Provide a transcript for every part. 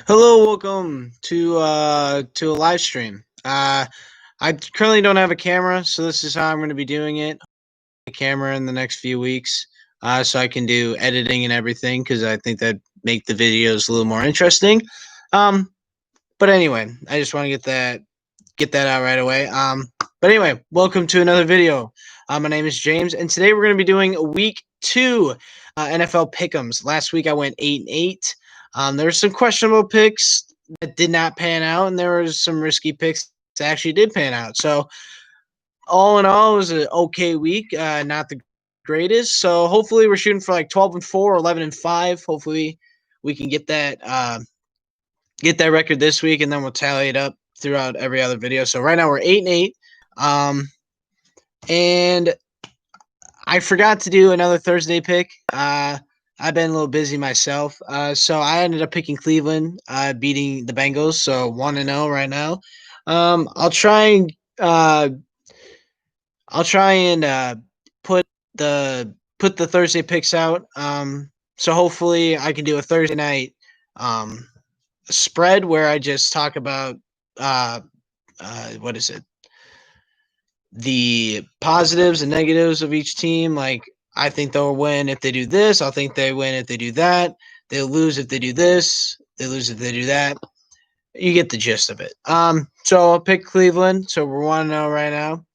Hello, welcome to a live stream. I currently don't have a camera, so this is how I'm going to be doing it. A camera in the next few weeks, so I can do editing and everything because I think that make the videos a little more interesting. Um, but anyway, I just want to get that out right away. But anyway, welcome to another video. My name is James, and today we're going to be doing week two NFL pick'ems. Last week I went 8-8. There were some questionable picks that did not pan out, and there was some risky picks that actually did pan out. So all in all, it was an okay week. Not the greatest. So hopefully we're shooting for like 12-4, 11-5. Hopefully we can get that record this week, and then we'll tally it up throughout every other video. So right now we're 8-8. And I forgot to do another Thursday pick. I've been a little busy myself, so I ended up picking Cleveland, beating the Bengals. So 1-0 right now. I'll try and uh, put the Thursday picks out. So hopefully I can do a Thursday night spread where I just talk about what is it? The positives and negatives of each team. Like, I think they'll win if they do this. I'll think they win if they do that. They'll lose if they do this. They lose if they do that. You get the gist of it. So I'll pick Cleveland. So we're 1-0 right now.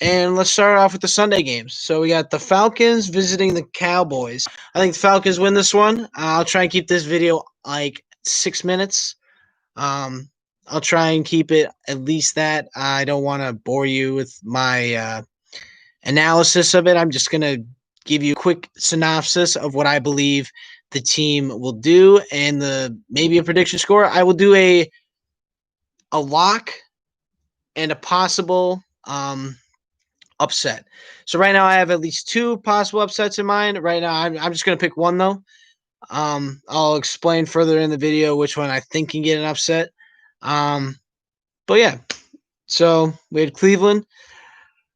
And let's start off with the Sunday games. So we got the Falcons visiting the Cowboys. I think the Falcons win this one. I'll try and keep this video like 6 minutes. I'll try and keep it at least that. I don't want to bore you with my analysis of it. I'm just going to give you a quick synopsis of what I believe the team will do and maybe a prediction score. I will do a lock and a possible upset. So right now I have at least two possible upsets in mind. Right now I'm just going to pick one though. I'll explain further in the video which one I think can get an upset. But yeah, so we had Cleveland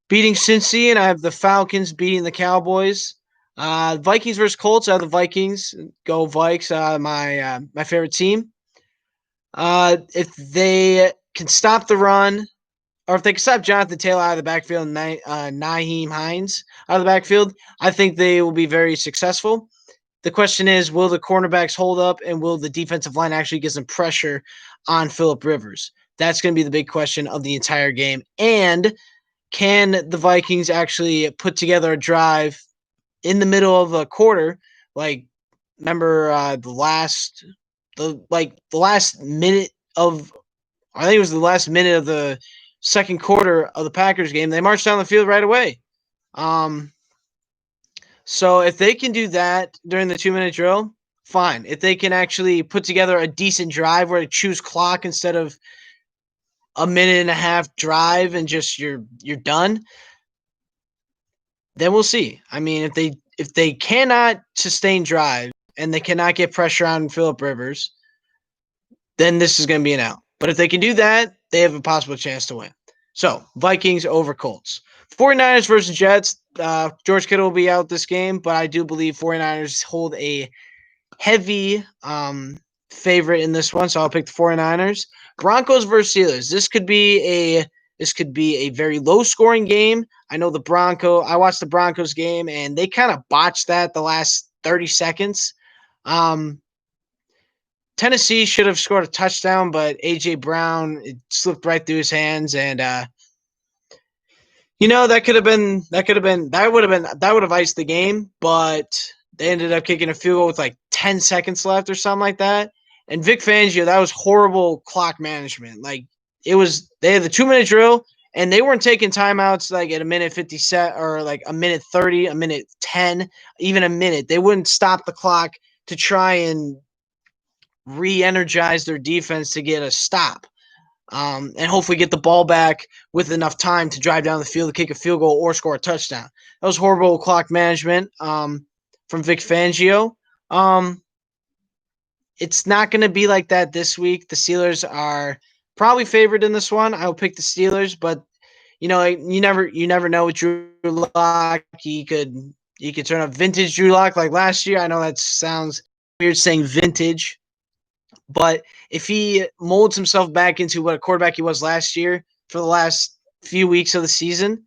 beating Cincy, and I have the Falcons beating the Cowboys. Vikings versus Colts. I have the Vikings. Go Vikes. My favorite team. If they can stop the run, or if they can stop Jonathan Taylor out of the backfield and Nyheim Hines out of the backfield, I think they will be very successful. The question is, will the cornerbacks hold up, and will the defensive line actually get some pressure on Phillip Rivers? That's going to be the big question of the entire game. And can the Vikings actually put together a drive in the middle of a quarter? Like, remember the last minute of, I think it was the last minute of the second quarter of the Packers game. They marched down the field right away. So if they can do that during the 2-minute drill, fine. If they can actually put together a decent drive where they choose clock instead of a minute and a half drive and just you're done, then we'll see. I mean, if they cannot sustain drive and they cannot get pressure on Phillip Rivers, then this is going to be an out. But if they can do that, they have a possible chance to win. So Vikings over Colts. 49ers versus Jets. George Kittle will be out this game, but I do believe 49ers hold a heavy favorite in this one, so I'll pick the 49ers. Broncos versus Steelers. This could be a very low scoring game. I watched the Broncos game and they kind of botched that the last 30 seconds. Tennessee should have scored a touchdown, but AJ Brown, it slipped right through his hands, and that would have iced the game, but they ended up kicking a field goal with like 10 seconds left or something like that. And Vic Fangio, that was horrible clock management. Like, they had the 2-minute drill, and they weren't taking timeouts like at a minute 50 set or like a minute 30, a minute 10, even a minute. They wouldn't stop the clock to try and re-energize their defense to get a stop. And hopefully get the ball back with enough time to drive down the field to kick a field goal or score a touchdown. That was horrible clock management from Vic Fangio. It's not going to be like that this week. The Steelers are probably favored in this one. I'll pick the Steelers, but you never know with Drew Lock. He could turn up vintage Drew Lock like last year. I know that sounds weird saying vintage, But if he molds himself back into what a quarterback he was last year for the last few weeks of the season,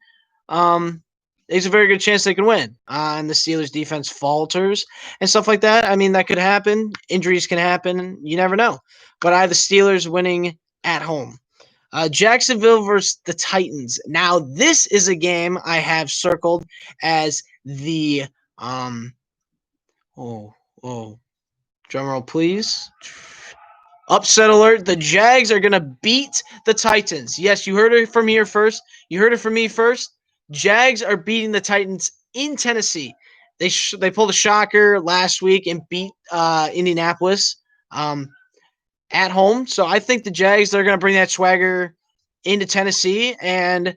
there's a very good chance they can win. And the Steelers defense falters and stuff like that. I mean, that could happen. Injuries can happen. You never know. But I have the Steelers winning at home. Jacksonville versus the Titans. Now, this is a game I have circled as the oh oh drum roll please. Upset alert. The Jags are going to beat the Titans. Yes, you heard it from here first. You heard it from me first. Jags are beating the Titans in Tennessee. They pulled a shocker last week and beat Indianapolis at home. So I think the Jags, they're going to bring that swagger into Tennessee, and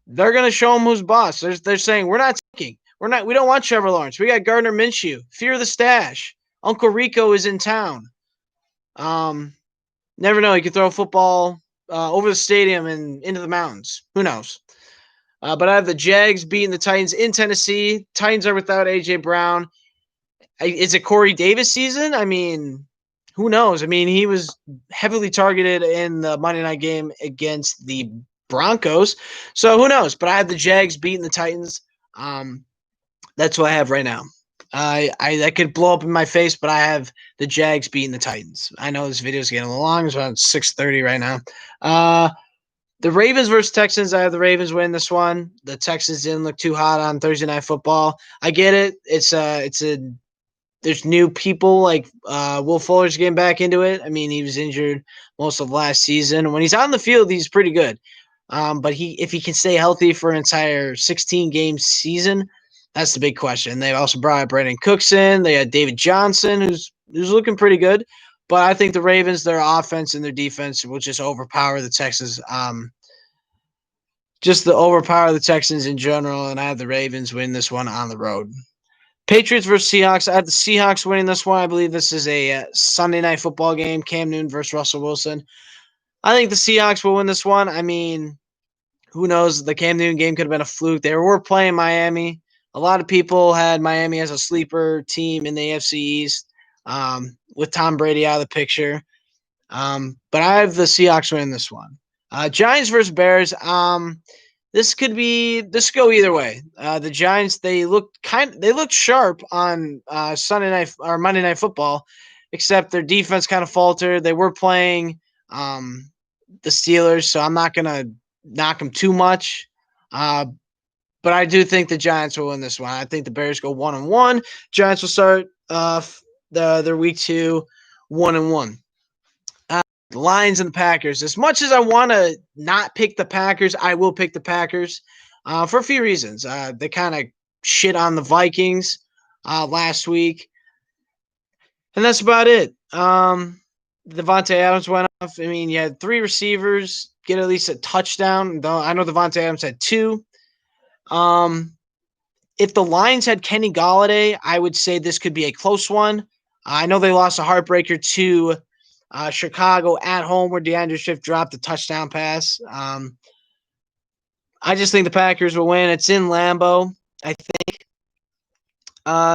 they're going to show them who's boss. They're saying, we're not taking. We don't want Trevor Lawrence. We got Gardner Minshew. Fear the stash. Uncle Rico is in town. Never know. He could throw a football over the stadium and into the mountains. Who knows? But I have the Jags beating the Titans in Tennessee. Titans are without A.J. Brown. Is it Corey Davis season? I mean, who knows? I mean, he was heavily targeted in the Monday night game against the Broncos. So who knows? But I have the Jags beating the Titans. That's what I have right now. I could blow up in my face, but I have the Jags beating the Titans. I know this video is getting a little long. It's around 6:30 right now. The Ravens versus Texans. I have the Ravens win this one. The Texans didn't look too hot on Thursday Night Football. I get it. There's new people like Will Fuller's getting back into it. I mean, he was injured most of last season. When he's on the field, he's pretty good. But if he can stay healthy for an entire 16-game season, that's the big question. They've also brought up Brandon Cooks in. They had David Johnson, who's looking pretty good. But I think the Ravens, their offense and their defense will just overpower the Texans. Just the overpower the Texans in general, and I have the Ravens win this one on the road. Patriots versus Seahawks. I have the Seahawks winning this one. I believe this is a Sunday night football game. Cam Newton versus Russell Wilson. I think the Seahawks will win this one. I mean, who knows? The Cam Newton game could have been a fluke. They were playing Miami. A lot of people had Miami as a sleeper team in the AFC East with Tom Brady out of the picture. But I have the Seahawks winning this one. Giants versus Bears. This could go either way. The Giants, they looked sharp on Sunday night or Monday Night Football, except their defense kind of faltered. They were playing the Steelers, so I'm not gonna knock them too much. But I do think the Giants will win this one. I think the Bears go 1-1. Giants will start their week 2 1-1. The Lions and the Packers. As much as I want to not pick the Packers, I will pick the Packers for a few reasons. They kind of shit on the Vikings last week. And that's about it. Devontae Adams went off. I mean, you had 3 receivers get at least a touchdown. Though I know Devontae Adams had 2. If the Lions had Kenny Golladay, I would say this could be a close one. I know they lost a heartbreaker to Chicago at home where DeAndre Swift dropped a touchdown pass. I just think the Packers will win. It's in Lambeau, I think.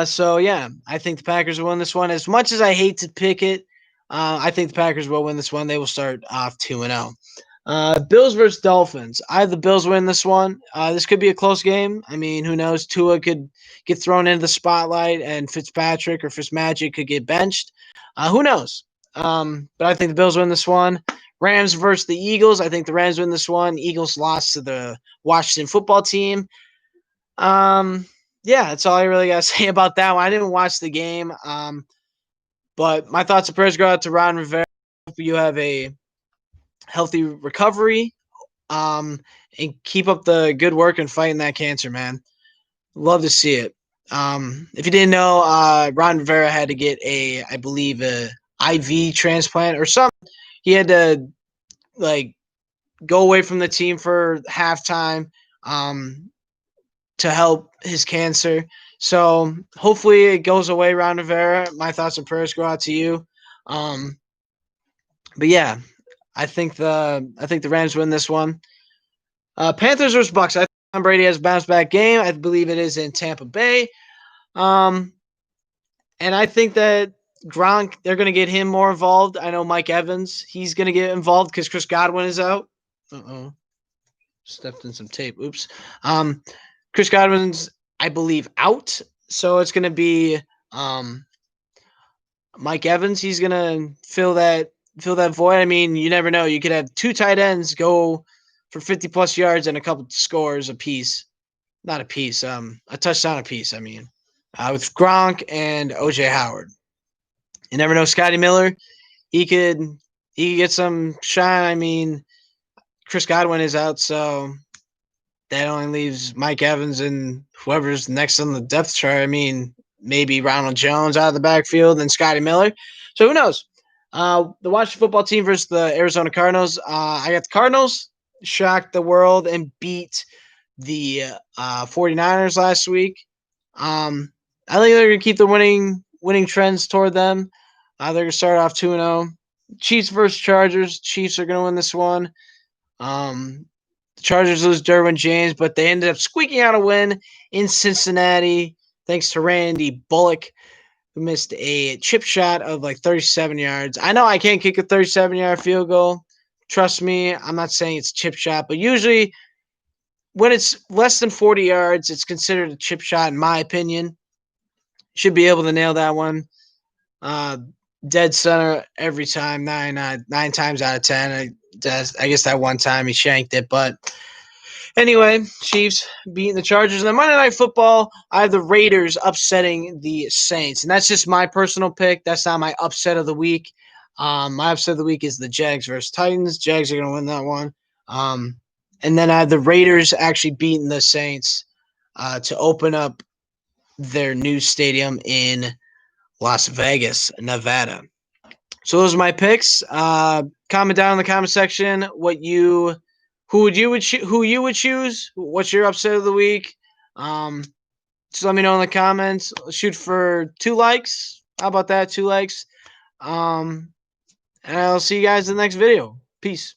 So, yeah, I think the Packers will win this one. As much as I hate to pick it, I think the Packers will win this one. They will start off 2-0. Bills versus Dolphins. I have the Bills win this one. This could be a close game. I mean, who knows? Tua could get thrown into the spotlight, and Fitzpatrick or Fitzmagic could get benched. Who knows? But I think the Bills win this one. Rams versus the Eagles. I think the Rams win this one. Eagles lost to the Washington football team. Yeah, that's all I really got to say about that one. I didn't watch the game. But my thoughts and prayers go out to Ron Rivera. Hope you have a healthy recovery. And keep up the good work and fighting that cancer, man. Love to see it. If you didn't know, Ron Rivera had to get I believe, a IV transplant or something. He had to go away from the team for halftime to help his cancer. So hopefully it goes away, Ron Rivera. My thoughts and prayers go out to you. But yeah, I think the Rams win this one. Panthers versus Bucks. I think Tom Brady has a bounce back game. I believe it is in Tampa Bay. And I think that Gronk, they're going to get him more involved. I know Mike Evans, he's going to get involved because Chris Godwin is out. Uh-oh. Stepped in some tape. Oops. Chris Godwin's, I believe, out. So it's going to be Mike Evans. He's going to fill that void. I mean, you never know. You could have two tight ends go for 50-plus yards and a couple scores apiece. Not a piece, a touchdown apiece, I mean, with Gronk and O.J. Howard. You never know. Scotty Miller, he could get some shine. I mean, Chris Godwin is out, so that only leaves Mike Evans and whoever's next on the depth chart. I mean, maybe Ronald Jones out of the backfield and Scotty Miller. So who knows? The Washington football team versus the Arizona Cardinals. I got the Cardinals, shocked the world and beat the 49ers last week. I think they're going to keep the winning trends toward them. They're going to start off 2-0. Chiefs versus Chargers. Chiefs are going to win this one. The Chargers lose Derwin James, but they ended up squeaking out a win in Cincinnati thanks to Randy Bullock, who missed a chip shot of like 37 yards. I know I can't kick a 37-yard field goal. Trust me, I'm not saying it's a chip shot, but usually when it's less than 40 yards, it's considered a chip shot, in my opinion. Should be able to nail that one. Dead center every time, nine times out of 10. I guess that one time he shanked it. But anyway, Chiefs beating the Chargers. And then Monday Night Football, I have the Raiders upsetting the Saints. And that's just my personal pick. That's not my upset of the week. My upset of the week is the Jags versus Titans. Jags are going to win that one. And then I have the Raiders actually beating the Saints to open up their new stadium in Las Vegas, Nevada. So those are my picks. Comment down in the comment section who you would choose. What's your upset of the week? Just let me know in the comments. Shoot for 2 likes. How about that? 2 likes. And I'll see you guys in the next video. Peace.